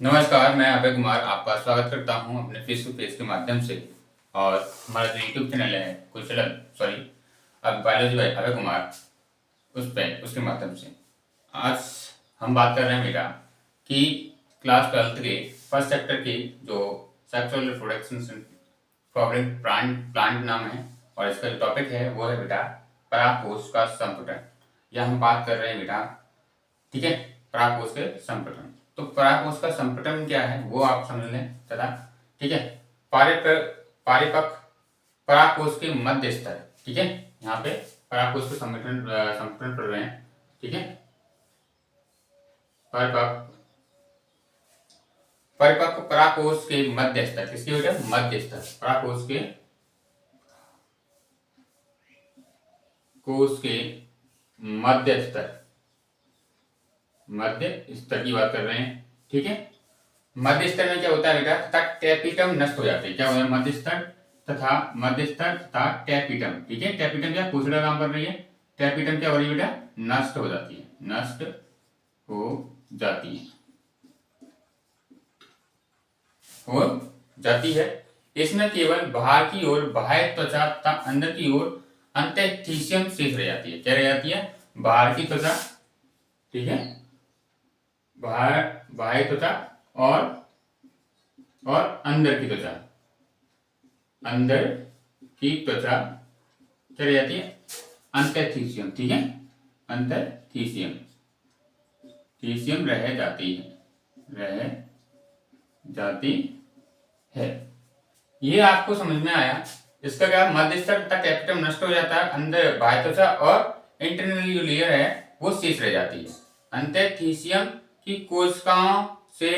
नमस्कार, मैं अभय कुमार आपका स्वागत करता हूं अपने फेसबुक पेज के माध्यम से। और हमारा जो यूट्यूब चैनल है कुशल सॉरी अब बायोलॉजी बाय अभय कुमार उसके माध्यम से आज हम बात कर रहे हैं बेटा कि क्लास 12th के फर्स्ट चैप्टर की जो सेक्सुअल रिप्रोडक्शन फ्रॉगरेंट प्लांट नाम है और इसका जो टॉपिक है वो है बेटा परागकोश का संपुटन। यह हम बात कर रहे हैं बेटा, ठीक है, परागकोश के संपुटन। तो परागकोश का संपुटन क्या है वो आप समझ लें तथा, ठीक है, पारिपक्व परागकोश के मध्य स्तर, ठीक है, यहाँ पे परागकोश के संपुटन पढ़ रहे हैं, ठीक है। परिपक्व परागकोश के मध्य स्तर, किसके बेटा मध्य स्तर, परागकोश के मध्य स्तर की बात कर रहे हैं, ठीक है। मध्य स्तर में क्या होता है बेटा, तथा टेपिटम नष्ट हो जाते हैं। क्या होता है मध्य स्तर तथा टेपिटम, ठीक है। टेपिटम क्या कोशिका काम कर रही है, टेपिटम क्या हो रही है बेटा नष्ट हो जाती है। इसमें केवल बाहर की ओर बाह्य त्वचा तथा अंदर की ओर अंतःस्थीशियम शेष रह जाती है। क्या रह जाती है, बाहर की त्वचा, ठीक है, बाह्य त्वचा और अंदर की त्वचा क्या रह जाती है अंतःस्थीशियम, ठीक है, अंतःस्थीशियम रह जाती है। ये आपको समझ में आया। इसका क्या मध्य स्तर तक कैपिटम नष्ट हो जाता है, अंदर बाह्य त्वचा और इंटरनल जो लेयर है वो शेष रह जाती है। अंतःस्थीशियम की कोशिकाओं से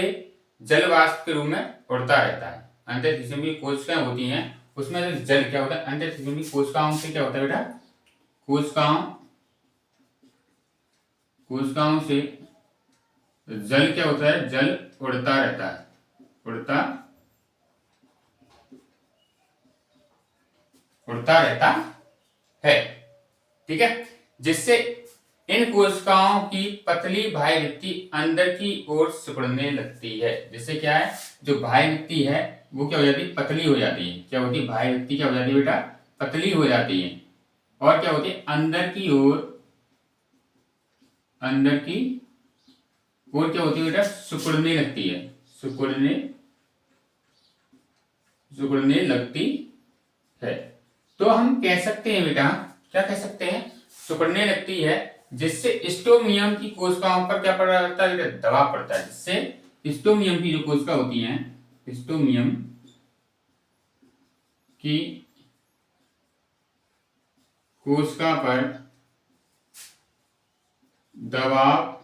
जल वाष्प के रूप में उड़ता रहता है। अंतःस्थीशियम की कोशिकाएं होती हैं उसमें जो जल क्या होता है, अंतःस्थीशियम की कोशिकाओं से क्या होता है बेटा, कोशिकाओं से जल क्या होता है, जल उड़ता रहता है, ठीक है। जिससे इन कोशिकाओं की पतली बाह्य भित्ति अंदर की ओर सिकुड़ने लगती है। जिससे क्या है, जो बाह्य भित्ति है वो क्या हो जाती है, पतली हो जाती है। क्या होती है, बाह्य भित्ति क्या हो जाती है बेटा, पतली हो जाती है। और क्या होती है, अंदर की ओर क्या होती है बेटा, सिकुड़ने लगती है। तो हम कह सकते हैं बेटा, क्या कह सकते हैं, सिकुड़ने लगती है। जिससे स्टोमियम की कोशिकाओं पर क्या पड़ता है, दबाव पड़ता है। जिससे स्टोमियम की जो कोशिका होती हैं, स्टोमियम की कोशिका पर दबाव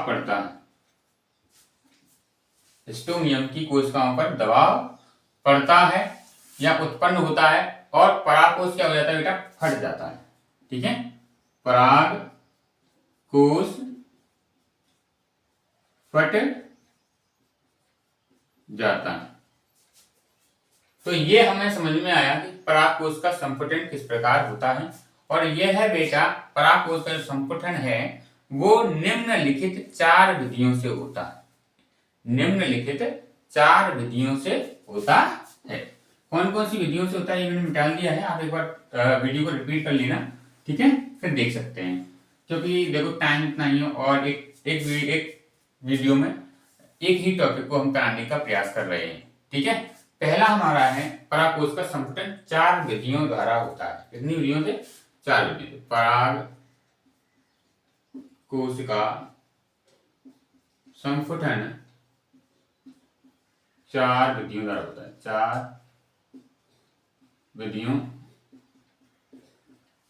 पड़ता है। स्टोमियम की कोशिकाओं पर दबाव पड़ता है या उत्पन्न होता है और परागकोश क्या हो जाता है बेटा, फट जाता है, ठीक है। परागकोश फट जाता है। तो ये हमें समझ में आया कि परागकोश का संपुटन किस प्रकार होता है। और यह है बेटा, परागकोश का जो संपुटन है वो निम्नलिखित 4 विधियों से होता है। कौन कौन सी विधियों से होता है ये मैंने मिटा दिया है, आप एक बार वीडियो को रिपीट कर लेना, ठीक है, फिर देख सकते हैं। क्योंकि देखो टाइम इतना ही है और एक वीडियो में एक ही टॉपिक को हम कराने का प्रयास कर रहे हैं, ठीक है। पहला हमारा है परागकोश का संपुटन 4 विधियों द्वारा होता है। कितनी विधियों से, 4 विधियों से। परागकोश का संपुटन 4 विधियों द्वारा होता है। 4 विधियों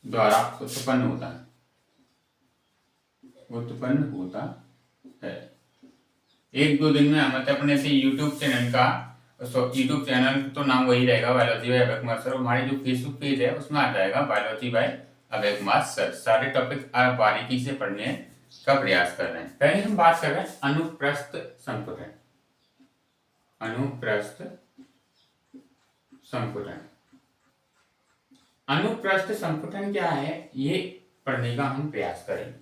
द्वारा उत्पन्न होता है। 1-2 दिन में हम अपने से यूट्यूब चैनल तो नाम वही रहेगा, biology by Abhay Kumar sir. हमारी जो फेसबुक पेज है उसमें आ जाएगा biology by Abhay Kumar sir. सारे टॉपिक आप बारीकी से पढ़ने का प्रयास कर रहे हैं। पहले हम बात कर रहे हैं अनुप्रस्थ संपुटन। अनुप्रस्थ संपुटन क्या है ये पढ़ने का हम प्रयास करेंगे।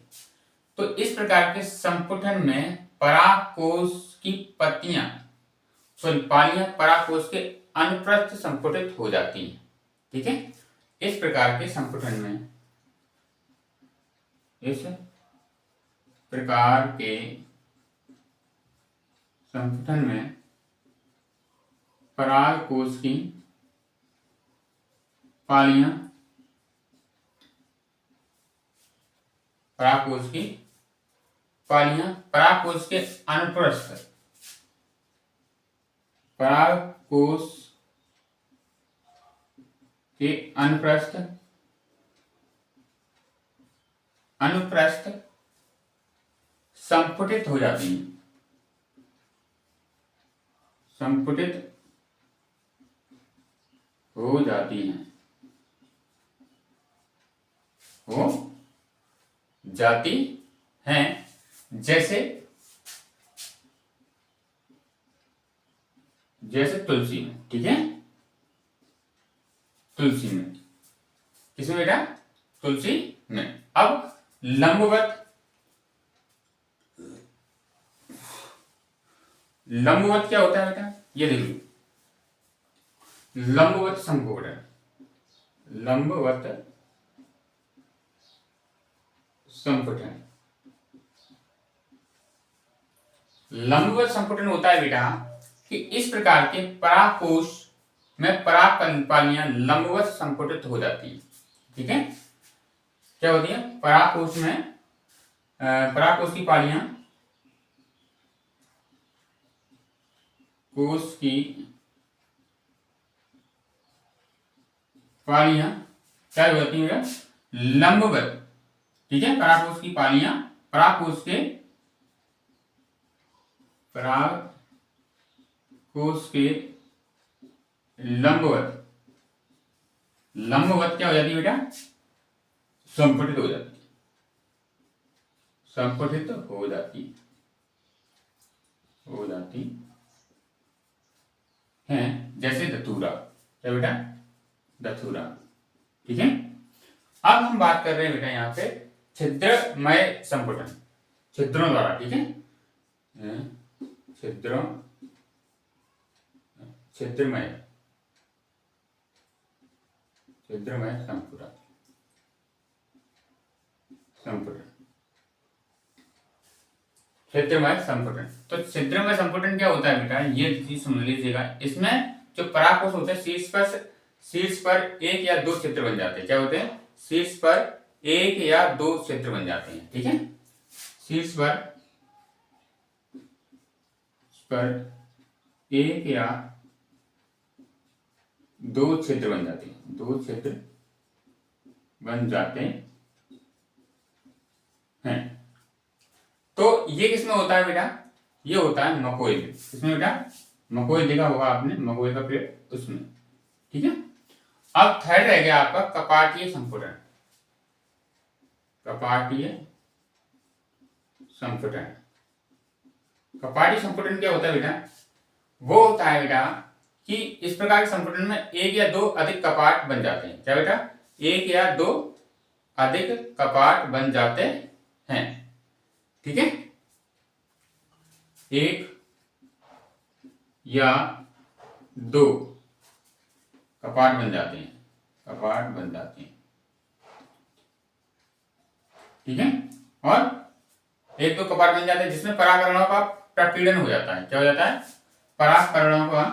तो इस प्रकार के संपुटन में परागकोश की पत्तियां पालियां परागकोश के अनुप्रस्थ संपुटित हो जाती हैं। ठीक है, इस प्रकार के संपुटन में परागकोश की पालियां परागकोश के अनुप्रस्थ अनुप्रस्थ संपुटित हो जाती हैं। जैसे तुलसी में। ठीक है, तुलसी में, किसमें बेटा? तुलसी में। अब लंबवत क्या होता है बेटा? ये देखिए, लंबवत संपुटन। लंबवत संपुटन होता है बेटा कि इस प्रकार के परागकोश में पराग पालियां लंबवत संपुटित हो जाती हैं। ठीक है, क्या होती है? परागकोश में परागकोश की पालियां क्या हो जाती है? लंबवत। ठीक है, परागकोश की पालियां परागकोश के लंबवत क्या हो जाती है बेटा? संपुटित हो जाती है। जैसे धतूरा। क्या बेटा? धतूरा। ठीक है, अब हम बात कर रहे हैं बेटा यहाँ पे छिद्रमय संपुटन, छिद्रों द्वारा। ठीक है, छिद्रमय संपुटन। छिद्रमय संपुटन। तो छिद्रमय संपुटन क्या होता है बेटा? ये चीज सुन लीजिएगा। इसमें जो परागकोश होते हैं शीर्ष पर एक या दो छिद्र बन जाते हैं। क्या होते हैं? शीर्ष पर एक या दो छिद्र बन जाते हैं। ठीक है, शीर्ष पर एक या दो छिद्र बन जाते हैं। तो ये किसमें होता है बेटा? ये होता है मकोई में। किसमें बेटा? मकोई देखा होगा आपने, मकोई का पेड़, उसमें। ठीक है, अब थर्ड रह गया आपका कपाटीय संपुटन। कपाटीय संपुटन क्या होता है बेटा? वो होता है बेटा कि इस प्रकार के संपुटन में एक या दो अधिक कपाट बन जाते हैं। क्या बेटा? एक या दो अधिक कपाट बन जाते हैं। ठीक है, एक या दो कपाट बन जाते हैं। ठीक है, और एक दो कपाट बन जाते हैं जिसमें परागकणों का प्रकीर्णन हो जाता है। क्या हो जाता है? परागकणों का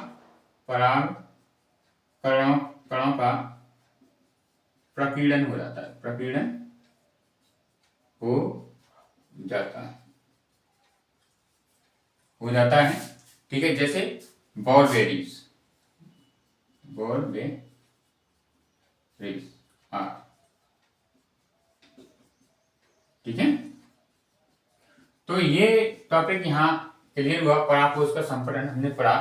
प्रकीर्णन हो जाता है। ठीक है, जैसे बॉलबेरीज। ठीक है, तो ये टॉपिक यहाँ क्लियर हुआ। परागकोश का संपुटन हमने पढ़ा।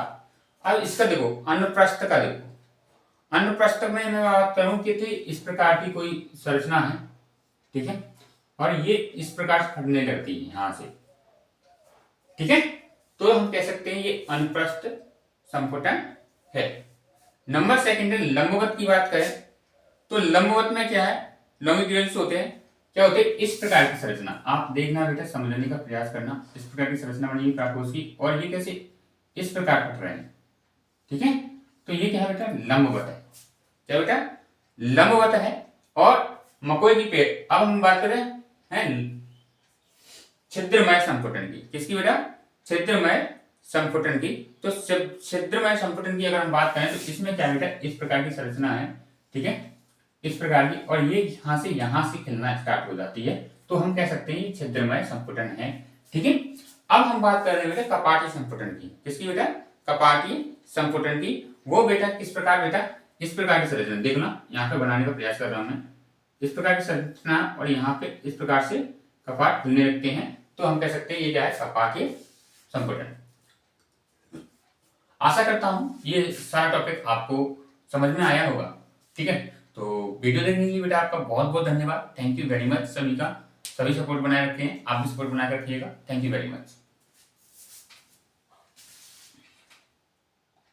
अब इसका देखो, अनुप्रस्थ का देखो। अनुप्रस्थ में मैं बात करूं कि इस प्रकार की कोई संरचना है। ठीक है, और ये इस प्रकार से फटने लगती है यहां से। ठीक है, तो हम कह सकते हैं ये अनुप्रस्थ संपुटन है। नंबर सेकंड है लंबवत की बात करें तो लंबवत में क्या है? लॉन्गिट्यूडिनल्स होते हैं। क्या होते हैं इस प्रकार की संरचना। आप देखना बेटा, समझने का प्रयास करना। इस प्रकार की संरचना बनी काकोष की, और ये कैसे इस प्रकार कट रहे हैं, ठीक है। तो ये क्या है बेटा, लंबवत है। क्या बेटा, लंबवत है। और मकोई की पेड़, अब हम बात करें हैं छिद्रमय संपुटन की। किसकी बेटा, छिद्रमय संपुटन की। तो छिद्रमय संपुटन की अगर हम बात करें तो इसमें क्या बेटा, इस प्रकार की संरचना है, ठीक है, इस प्रकार की, और ये यहां से खिलना स्टार्ट हो जाती है, तो हम कह सकते हैं ये छिद्रमय संपुटन है, ठीक है। अब हम बात कर रहे हैं बेटा कपाटी संपुटन की। किसकी बेटा, कपाटी संपुटन की। वो बेटा किस प्रकार, बेटा इस प्रकार की संरचना, देखना यहाँ पे बनाने का प्रयास कर रहा हूं मैं, इस प्रकार की संरचना, और यहाँ पे इस प्रकार से कपाट खुलने लगते हैं, तो हम कह सकते हैं ये क्या है, कपाटी संपुटन। आशा करता हूं ये सारा टॉपिक आपको समझ में आया होगा, ठीक है। तो वीडियो देखने के लिए बेटा आपका बहुत बहुत धन्यवाद। Thank you very much. सभी का सभी सपोर्ट बनाए रखें, आप भी सपोर्ट बनाए रखिएगा। Thank you very much.